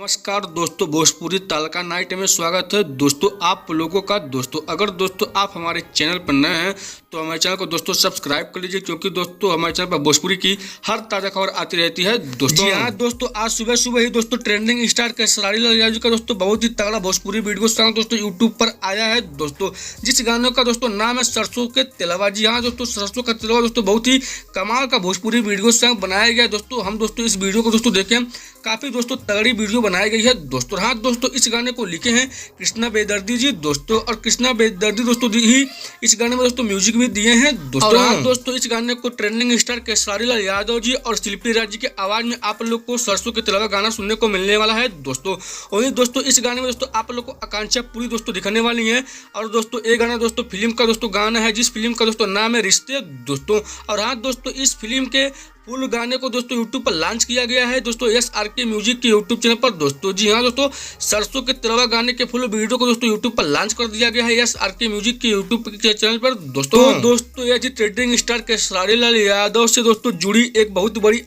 नमस्कार दोस्तों, भोजपुरी तड़का नाइट में स्वागत है दोस्तों आप लोगों का। दोस्तों अगर दोस्तों आप हमारे चैनल पर नए हैं तो हमारे चैनल को दोस्तों सब्सक्राइब कर लीजिए, क्योंकि दोस्तों हमारे चैनल पर भोजपुरी की हर ताज़ा खबर आती रहती है दोस्तों। यहाँ दोस्तों आज सुबह सुबह ही दोस्तों ट्रेंडिंग स्टार खेसारी लाल यादव का दोस्तों बहुत ही तगड़ा भोजपुरी वीडियो सॉन्ग दोस्तों यूट्यूब पर आया है दोस्तों, जिस गाने का दोस्तों नाम है सरसों के तेलवा। जी हाँ दोस्तों, सरसों का तेलवा दोस्तों बहुत ही कमाल का भोजपुरी वीडियो सॉन्ग बनाया गया दोस्तों। हम दोस्तों इस वीडियो को दोस्तों देखें, काफी दोस्तों तगड़ी वीडियो बनाई गई है दोस्तों। हाँ दोस्तों, इस गाने को लिखे हैं कृष्णा बेदर्दी जी दोस्तों, और कृष्णा बेदर्दी दोस्तों ही इस गाने में दोस्तों म्यूजिक भी दिए हैं दोस्तों। हाँ दोस्तों, इस गाने को ट्रेंडिंग स्टार खेसारी लाल यादव जी और शिल्पी राज जी के आवाज में आप लोग को सरसों के तेलवा गाना सुनने को मिलने वाला है दोस्तों। और दोस्तों इस गाने में दोस्तों आप लोग को आकांक्षा पूरी दोस्तों दिखाने वाली है। और दोस्तों ये गाना दोस्तों फिल्म का दोस्तों गाना है, जिस फिल्म का दोस्तों नाम है रिश्ते दोस्तों। और हाँ दोस्तों, इस फिल्म के फुल गाने को दोस्तों यूट्यूब पर लॉन्च किया गया है दोस्तों SRK म्यूजिक के यूट्यूब चैनल पर दोस्तों। जी हाँ दोस्तों, सरसों के तेलवा गाने के फुल वीडियो को दोस्तों यूट्यूब पर लॉन्च कर दिया गया है SRK म्यूजिक के यूट्यूब चैनल पर दोस्तों। दोस्तों यह ट्रेंडिंग स्टार खेसारी लाल यादव से दोस्तों जुड़ी एक बहुत बड़ी